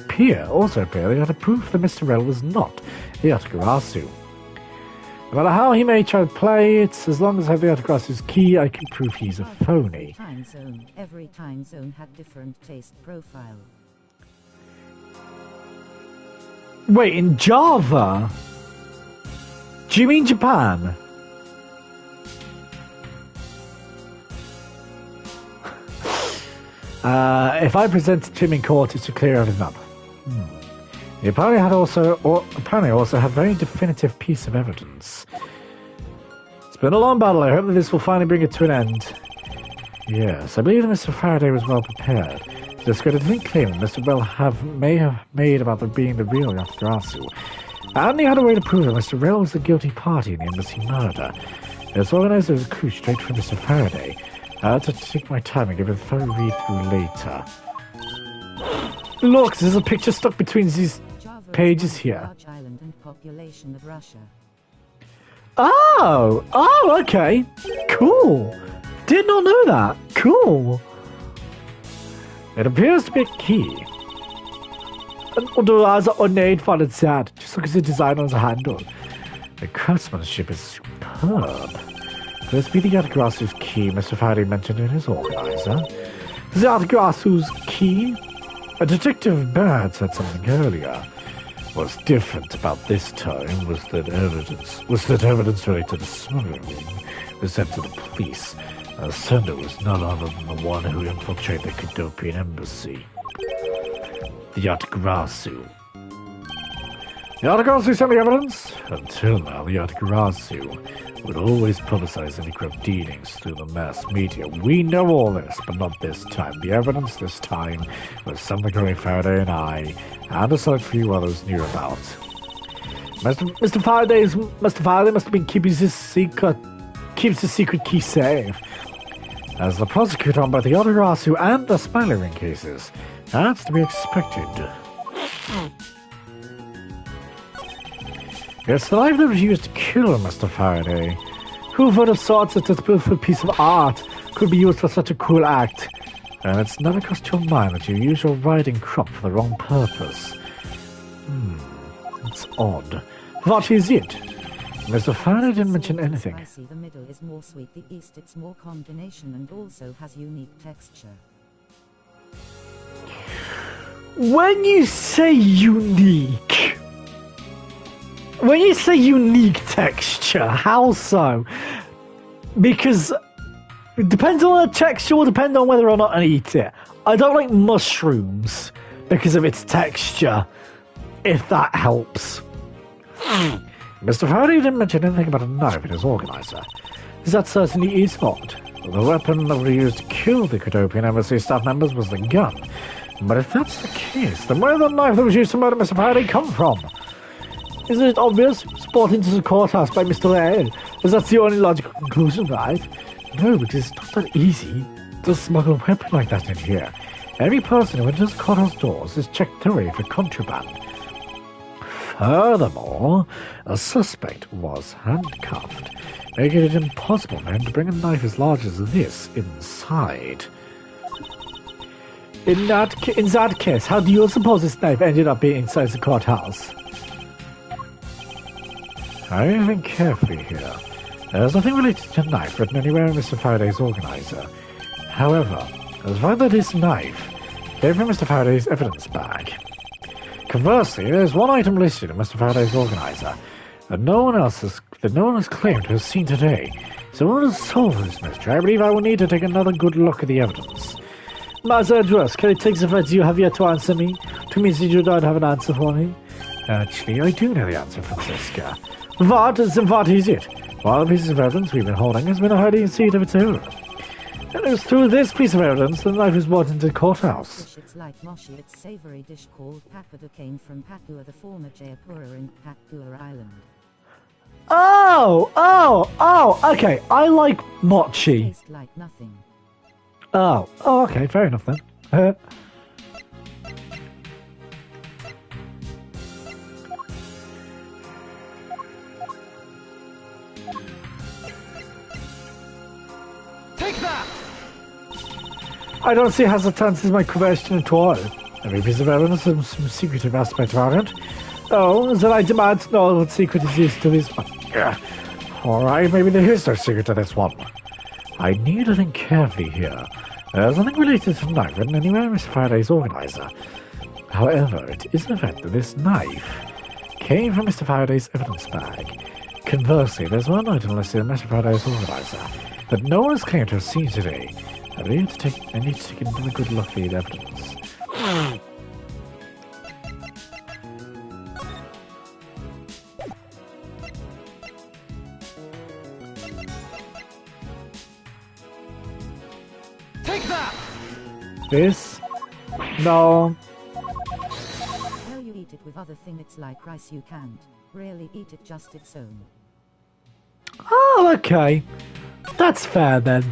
also appear that I had proof that Mr. Rell was not Yatagarasu. No matter how he may try to play it, as long as I have the Yatagarasu's key, I can prove he's a phony. Every time zone had different taste profile. Wait, in Java? Do you mean Japan? If I presented him in court, it's to clear everything up. He apparently also had very definitive piece of evidence. been a long battle. I hope that this will finally bring it to an end. Yes, I believe that Mr. Faraday was well prepared. He discredited any claim that Mr. Bell may have made about there being the real Yatagarasu. And he had a way to prove that Mr. Bell was the guilty party in the embassy murder. It's organized as a coup straight from Mr. Faraday. I had to take my time and give it a thorough read-through later. Look, there's a picture stuck between these pages here. Large island and population of Russia. Oh, okay. Cool. Did not know that. Cool. It appears to be a key. Although as ornate font and sad, just look at the design on the handle. The craftsmanship is superb. Could this be the Yatagarasu's key Mr. Faraday mentioned in his organizer? The Yatagarasu's key? A detective Baird said something earlier. What's different about this time was that evidence related to the smuggling was sent to the police. The sender was none other than the one who infiltrated the Cadopian embassy. The Yatagarasu. The Yatagarasu sent me evidence? Until now, the Yatagarasu would always publicize any corrupt dealings through the mass media. We know all this, but not this time. The evidence this time was something only Faraday and I, and a select few others knew about. Mr. Faraday must have been keeping this secret. Keeps the secret key safe. As the prosecutor on both the Yatagarasu and the Smiley Ring cases, that's to be expected. It's the knife that was used to kill Mr. Faraday. Who would have thought that this beautiful piece of art could be used for such a cruel act? And it's never crossed your mind that you use your riding crop for the wrong purpose. It's odd. What is it? Mr. Faraday didn't mention anything. Spicy, the middle is more sweet, the east it's more combination and also has unique texture. When you say unique texture, how so? Because it depends on the texture, will depend on whether or not I eat it. I don't like mushrooms because of its texture, if that helps. Mr. Faraday didn't mention anything about a knife in his organizer. That certainly is odd. The weapon that was used to kill the Cadopian embassy staff members was the gun. But if that's the case, then where did the knife that was used to murder Mr. Faraday come from? Isn't it obvious? It was brought into the courthouse by Mr. Ray. As that's the only logical conclusion, right? No, because it's not that easy to smuggle a weapon like that in here. Every person who enters courthouse doors is checked thoroughly for contraband. Furthermore, a suspect was handcuffed, making it impossible for him to bring a knife as large as this inside. In that case, how do you suppose this knife ended up being inside the courthouse? I think carefully here. There's nothing related to a knife written anywhere in Mr. Faraday's organizer. However, there's found that this knife came from Mr. Faraday's evidence bag. Conversely, there's one item listed in Mr. Faraday's organizer that no one has claimed to have seen today. So in order to solve this mystery, I believe I will need to take another good look at the evidence. Master Edwards, can it take the fact you have yet to answer me? To mean that you don't have an answer for me? Actually, I do know the answer, Francisca. What is it? One of the pieces of evidence we've been holding has been a hiding seat of its own. And it was through this piece of evidence that the knife was brought into the courthouse. It's like moshi, it's savory dish called papada came from Papua, the former Jayapura in Papua Island. Oh, okay. I like mochi. Tastes like nothing. Oh, okay, fair enough then. Take that! I don't see how that answers my question at all. Every piece of evidence has some secretive aspect about it. Oh, then I demand to know what secret is to this one. Alright, maybe there is no secret to this one. I need to think carefully here. There's nothing related to the knife written anywhere in Mr. Faraday's organizer. However, it is a fact that this knife came from Mr. Faraday's evidence bag. Conversely, there's one item listed in Mr. Faraday's organizer that no one has claimed to have seen today. I need to take another good look at the evidence. Take that! This? No. No, you eat it with other thing. It's like rice. You can't really eat it just its own. Oh, okay. That's fair then.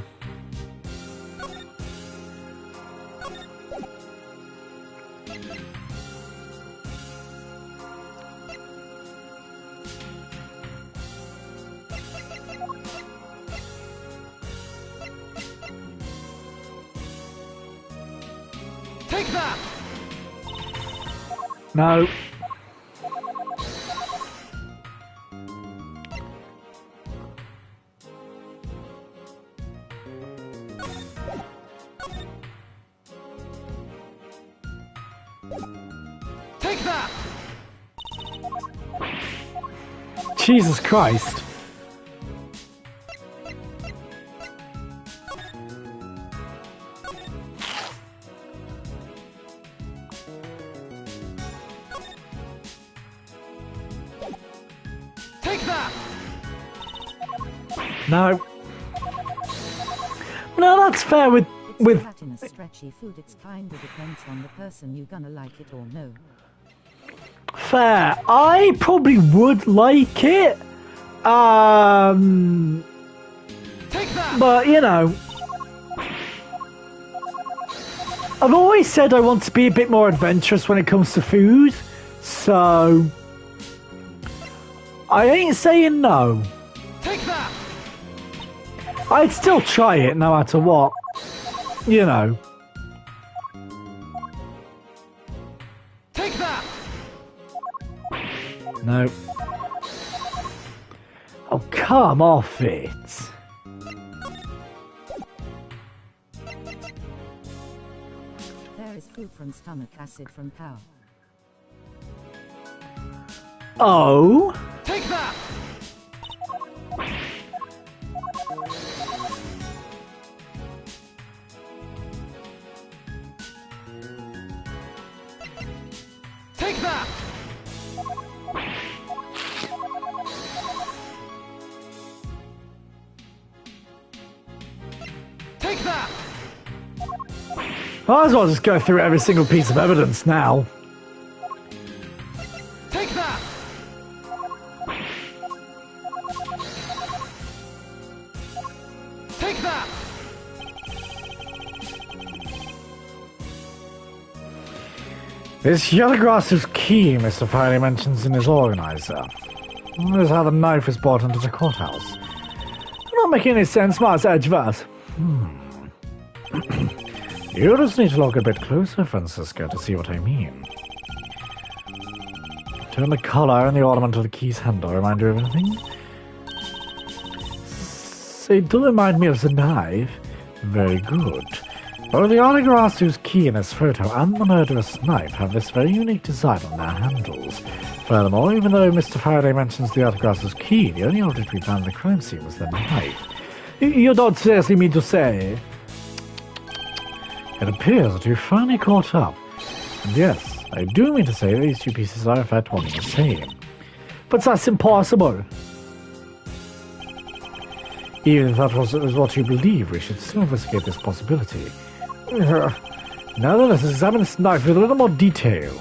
Take that! No. Take that! Jesus Christ. Take that! No. No, that's fair with It's fat in a stretchy food. It's kinda depends on the person. You gonna like it or no. fair. I probably would like it. Take that! But you know, I've always said I want to be a bit more adventurous when it comes to food, so I ain't saying no. Take that! I'd still try it no matter what. You know. Take that! No. Oh, come off it. There is food from stomach acid from cow. Oh? Take that! Take that! Take that! Might as well just go through every single piece of evidence now. Take that! Take that! This Yellowgrass's key, Mr. Faraday mentions in his organizer. This is how the knife was brought into the courthouse. Not making any sense, Mars Edgeworth. You just need to look a bit closer, Francisco, to see what I mean. Turn the collar and the ornament of the key's handle remind you of anything? They do remind me of the knife. Very good. Both the Yellowgrass's key in his photo and the murderous knife have this very unique design on their handles. Furthermore, even though Mr. Faraday mentions the Yellowgrass's key, the only object we found in the crime scene was the knife. You don't seriously mean to say? It appears that you finally caught up. And yes, I do mean to say these two pieces are in fact one and the same. But that's impossible. Even if that was what you believe, we should still investigate this possibility. Now then, let's examine this knife with a little more detail.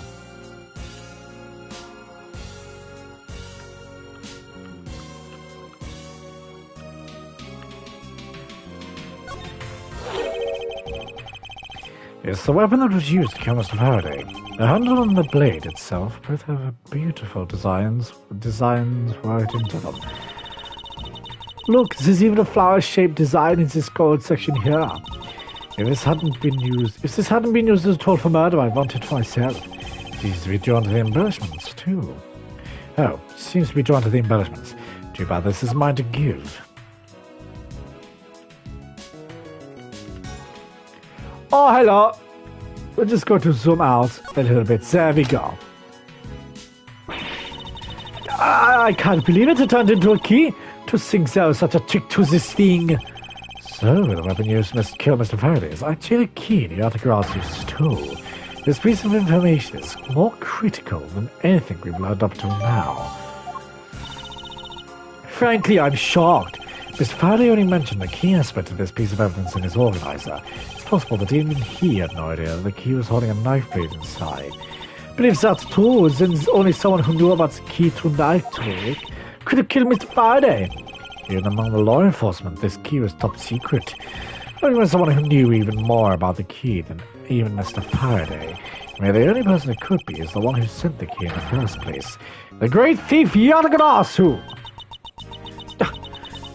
It's the weapon that was used to kill Mr. Faraday. The handle and the blade itself both have beautiful designs right into them. Look, there's even a flower-shaped design in this gold section here. If this hadn't been used as a tool for murder, I'd want it for myself. It seems to be drawn to the embellishments, too. Oh, seems to be drawn to the embellishments. Too bad this is mine to give. Oh, hello. We'll just go to zoom out a little bit. There we go. I can't believe it turned into a key. To think there was such a trick to this thing. So, the weapon used to kill Mr. Faraday is actually a key the Yellowgrass stole. This piece of information is more critical than anything we've learned up to now. Frankly, I'm shocked. Mr. Faraday only mentioned the key aspect of this piece of evidence in his organizer. It's possible that even he had no idea that the key was holding a knife blade inside. But if that's true, then only someone who knew about the key to knife trade could have killed Mr. Faraday. Even among the law enforcement, this key was top secret. Only when someone who knew even more about the key than even Mr. Faraday. I mean, the only person it could be is the one who sent the key in the first place. The great thief Yatagarasu!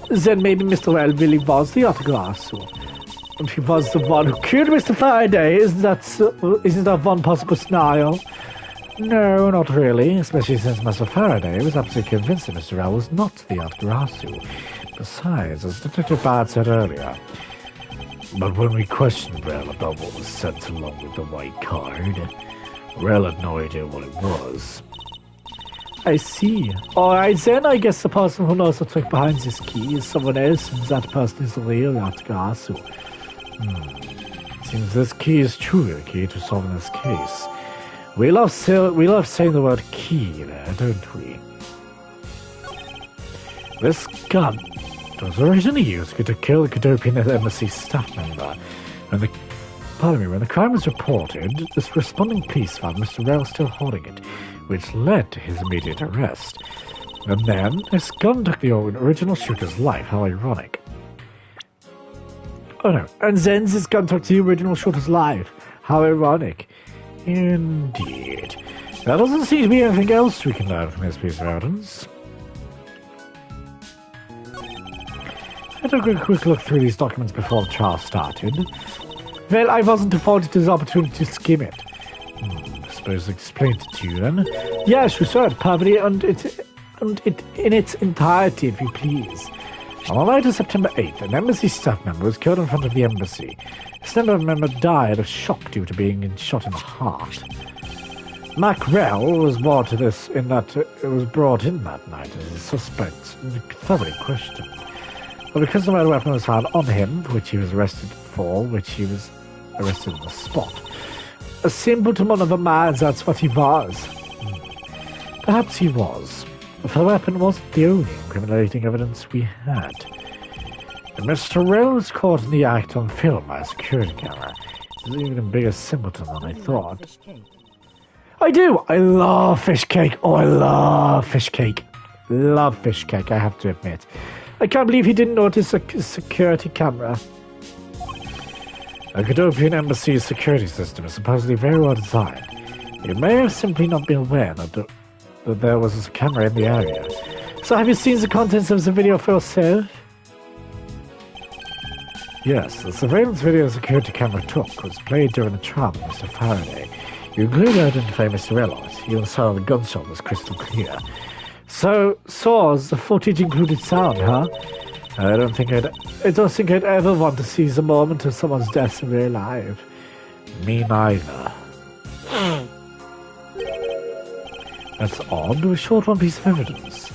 Then maybe Mr. Well really was the Yatagarasu. And he was the one who killed Mr. Faraday. Isn't that one possible scenario? No, not really, especially since Mr. Faraday was absolutely convinced that Mr. Well was not the Yatagarasu. Besides, as Detective Bard said earlier, but when we questioned Rel about what was sent along with the white card, Rel had no idea what it was. I see. Alright then, I guess the person who knows the trick behind this key is someone else, and that person is the real Yatagarasu. Seems this key is truly the key to solving this case. We love saying the word key there, don't we? This gun was originally used to kill the Cadopian Embassy staff member. When the crime was reported, this responding police found Mr. Rel still holding it, which led to his immediate arrest. And then, this gun took the original shooter's life. How ironic. Oh no, and then this gun took the original shooter's life. How ironic. Indeed. There doesn't seem to be anything else we can learn from this piece of evidence. I took a quick look through these documents before the trial started. Well, I wasn't afforded this opportunity to skim it. I suppose I explained it to you then. Yes, you saw it perfectly, and it in its entirety, if you please. On the night of September 8th, an embassy staff member was killed in front of the embassy. This member died of shock due to being shot in the heart. Mac Rel was brought in that night as a suspect and thoroughly questioned. But because the murder weapon was found on him, which he was arrested on the spot, a simpleton of a man, that's what he was. Perhaps he was, but the weapon wasn't the only incriminating evidence we had. And Mr. Rel was caught in the act on film by a security camera. He's even a bigger simpleton than I thought. I do! I love fish cake! Oh, I love fish cake! Love fish cake, I have to admit. I can't believe he didn't notice a security camera. A Cadopian Embassy's security system is supposedly very well designed. You may have simply not been aware that there was a camera in the area. So have you seen the contents of the video for yourself? Yes, the surveillance video the security camera took was played during the trial of Mr. Faraday. You can clearly identify Mr. Relos. You even saw the gunshot was crystal clear. So, Saws, the footage included sound, huh? I don't think I'd ever want to see the moment of someone's death in real life. Me neither. That's odd, a short one piece of evidence.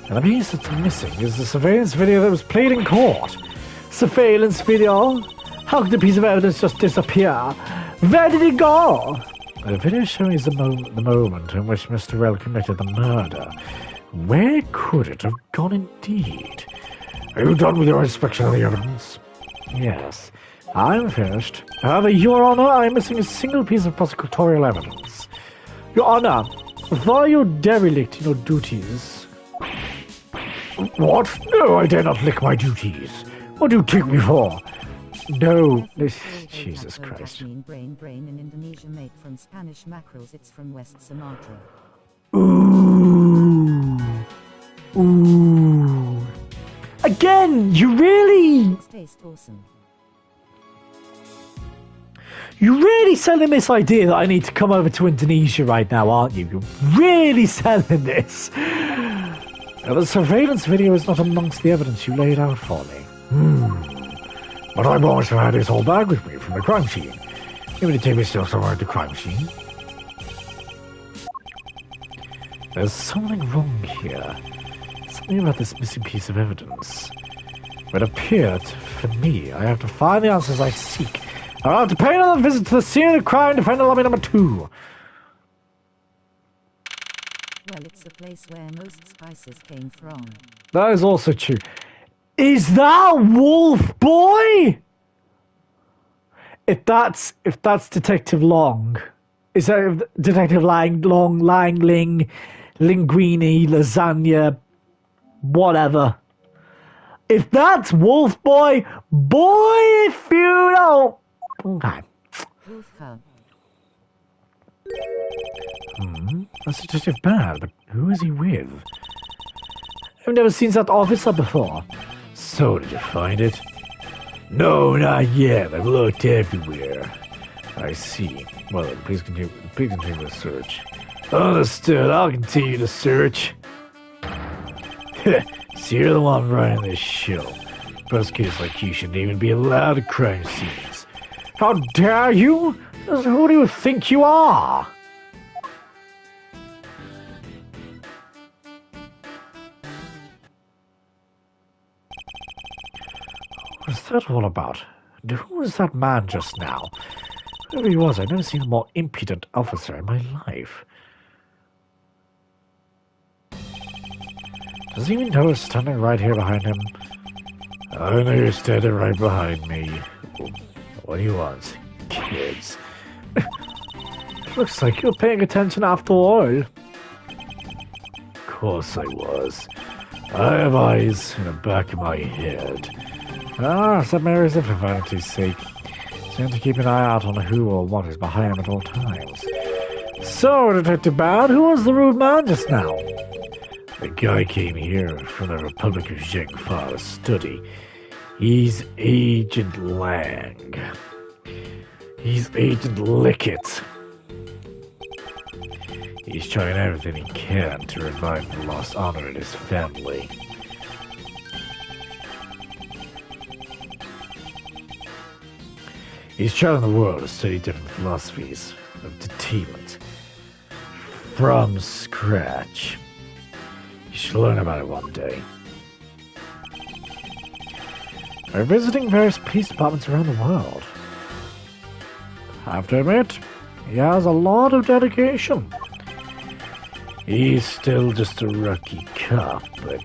And the piece that's missing is the surveillance video that was played in court. Surveillance video? How could a piece of evidence just disappear? Where did it go? The video showing the moment in which Mr. Rel committed the murder. Where could it have gone indeed? Are you done with your inspection of the evidence? Yes, I'm finished. However, Your Honor, I'm missing a single piece of prosecutorial evidence. Your Honor, why you derelict in your duties? What? No, I dare not lick my duties. What do you take me for? No, Jesus Christ. Brain in Indonesia made from Spanish mackerels. It's from West Sumatra. Ooh. Again, you really... Tastes awesome. You're really selling this idea that I need to come over to Indonesia right now, aren't you? You're really selling this. The surveillance video is not amongst the evidence you laid out for me. But I've always had this whole bag with me from the crime scene. Even to take me still somewhere at the crime scene. There's something wrong here. Something about this missing piece of evidence. It appeared, for me, I have to find the answers I seek. I'll have to pay another visit to the scene of the crime, defender lobby number 2. Well, it's the place where most spices came from. That is also true. Is that Wolf Boy? If that's Detective Long, is that Detective Long, Ling, Linguini, Lasagna, whatever. If that's Wolf Boy, if you don't. Okay. Wolfka. That's Detective Bad, but who is he with? I've never seen that officer before. So, did you find it? No, not yet. I've looked everywhere. I see. Well, please continue the search. Understood. I'll continue the search. So you're the one running this show. Prosecutors like you shouldn't even be allowed at crime scenes. How dare you? Who do you think you are? What's that all about? And who was that man just now? Whoever he was, I've never seen a more impudent officer in my life. Does he even know I was standing right here behind him? I know you're standing right behind me. What do you want, kids? Looks like you're paying attention after all. Of course I was. I have eyes in the back of my head. That matters for vanity's sake. So you have to keep an eye out on who or what is behind him at all times. So, Detective Bad, who was the rude man just now? The guy came here from the Republic of Zhengfa to study. He's Agent Lang. He's Agent Lickett. He's trying everything he can to revive the lost honor in his family. He's traveling the world to study different philosophies of detainment from scratch. You should learn about it one day. We're visiting various police departments around the world. I have to admit, he has a lot of dedication. He's still just a rookie cop, but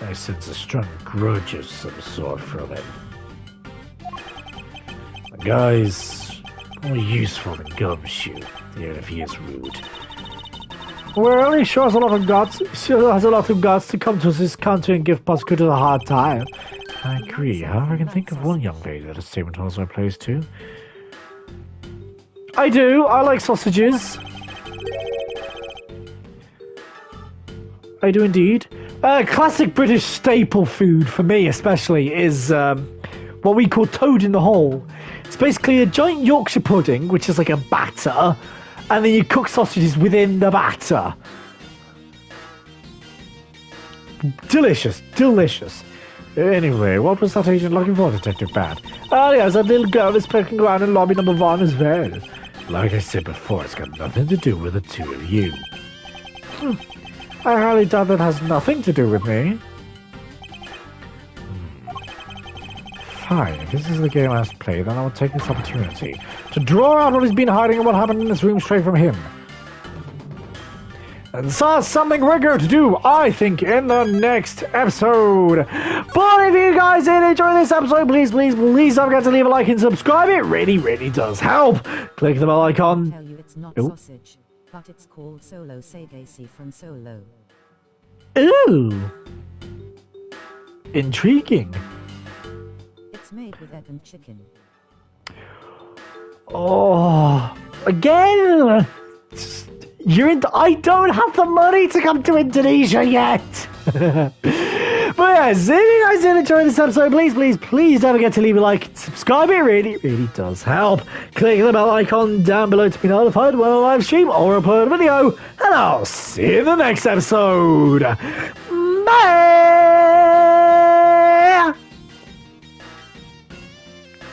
I sense a strong grudge of some sort from him. The guy's more useful than Gumshoe, even if he is rude. Well, he sure has a lot of guts. He sure has a lot of guts to come to this country and give prosecutors a hard time. I agree. However, I can think of one young lady that has statement holds my place too. I do. I like sausages. I do indeed. Classic British staple food for me, especially, is what we call toad in the hole. It's basically a giant Yorkshire pudding, which is like a batter, and then you cook sausages within the batter. Delicious, delicious. Anyway, what was that agent looking for, Detective Bad? Oh yes, that little girl is poking around in lobby number 1 as well. Like I said before, it's got nothing to do with the two of you. I highly doubt that has nothing to do with me. Fine, if this is the game I have to play, then I will take this opportunity to draw out what has been hiding and what happened in this room straight from him. And saw something we're going to do, I think, in the next episode. But if you guys did enjoy this episode, please don't forget to leave a like and subscribe. It really, really does help. Click the bell icon. Tell you it's not sausage, but it's called Solo Sagasi from Solo. Ooh. Intriguing. It's made with egg and chicken. Oh, again. I don't have the money to come to Indonesia yet. But yes, if you guys did enjoy this episode, please don't forget to leave a like and subscribe. It really, really does help. Click the bell icon down below to be notified when I live stream or upload a video. And I'll see you in the next episode. Bye!